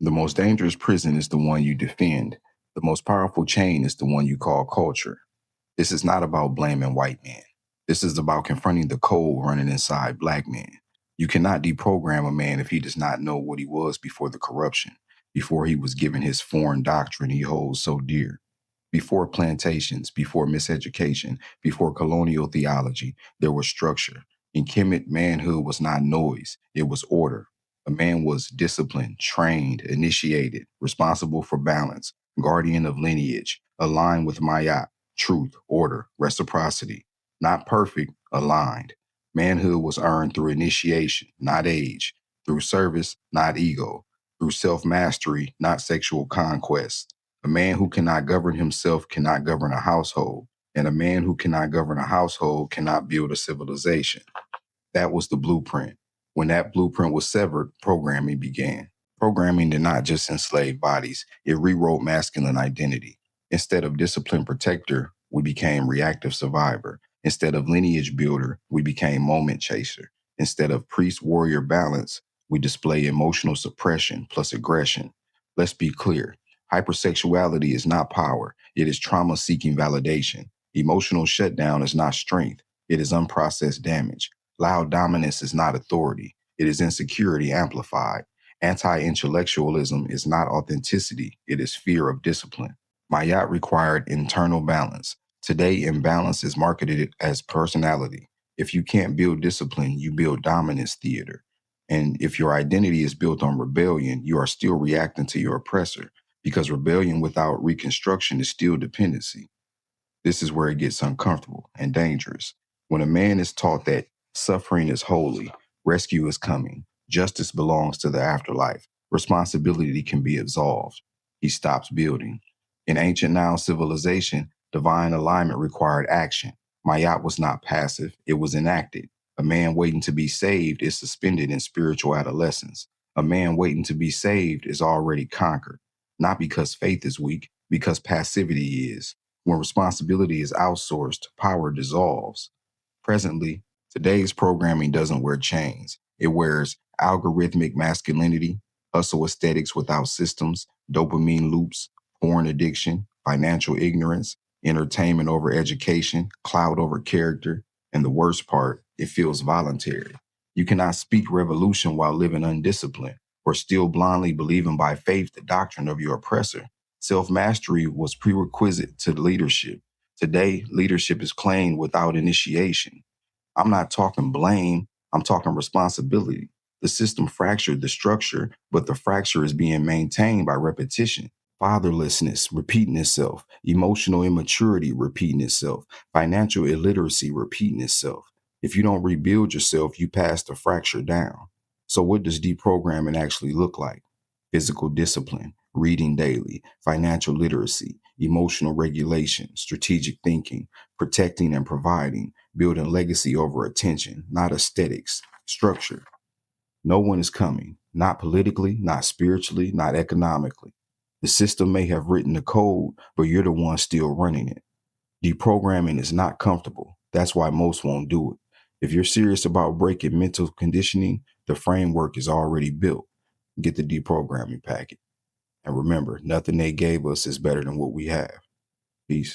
The most dangerous prison is the one you defend. The most powerful chain is the one you call culture. This is not about blaming white men. This is about confronting the code running inside black men. You cannot deprogram a man if he does not know what he was before the corruption, before he was given his foreign doctrine he holds so dear. Before plantations, before miseducation, before colonial theology, there was structure. In Kemet, manhood was not noise, it was order. A man was disciplined, trained, initiated, responsible for balance, guardian of lineage, aligned with Mayat, truth, order, reciprocity. Not perfect, aligned. Manhood was earned through initiation, not age, through service, not ego, through self mastery, not sexual conquest. A man who cannot govern himself cannot govern a household, and a man who cannot govern a household cannot build a civilization. That was the blueprint. When that blueprint was severed, programming began. Programming did not just enslave bodies, it rewrote masculine identity. Instead of disciplined protector, we became reactive survivor. Instead of lineage builder, we became moment chaser. Instead of priest warrior balance, we display emotional suppression plus aggression. Let's be clear. Hypersexuality is not power. It is trauma seeking validation. Emotional shutdown is not strength. It is unprocessed damage. Loud dominance is not authority. It is insecurity amplified. Anti-intellectualism is not authenticity. It is fear of discipline. Mayat required internal balance. Today, imbalance is marketed as personality. If you can't build discipline, you build dominance theater. And if your identity is built on rebellion, you are still reacting to your oppressor, because rebellion without reconstruction is still dependency. This is where it gets uncomfortable and dangerous. When a man is taught that suffering is holy, rescue is coming, justice belongs to the afterlife, responsibility can be absolved, he stops building. In ancient Nile civilization, divine alignment required action. Mayat was not passive, it was enacted. A man waiting to be saved is suspended in spiritual adolescence. A man waiting to be saved is already conquered, not because faith is weak, because passivity is. When responsibility is outsourced, power dissolves. Presently, today's programming doesn't wear chains. It wears algorithmic masculinity, hustle aesthetics without systems, dopamine loops, porn addiction, financial ignorance, entertainment over education, cloud over character, and the worst part, it feels voluntary. You cannot speak revolution while living undisciplined or still blindly believing by faith the doctrine of your oppressor. Self-mastery was prerequisite to leadership. Today, leadership is claimed without initiation. I'm not talking blame, I'm talking responsibility. The system fractured the structure, but the fracture is being maintained by repetition. Fatherlessness repeating itself, emotional immaturity repeating itself, financial illiteracy repeating itself. If you don't rebuild yourself, you pass the fracture down. So what does deprogramming actually look like? Physical discipline, reading daily, financial literacy, emotional regulation, strategic thinking, protecting and providing, building legacy over attention, not aesthetics, structure. No one is coming, not politically, not spiritually, not economically. The system may have written the code, but you're the one still running it. Deprogramming is not comfortable. That's why most won't do it. If you're serious about breaking mental conditioning, the framework is already built. Get the deprogramming packet. And remember, nothing they gave us is better than what we have. Peace.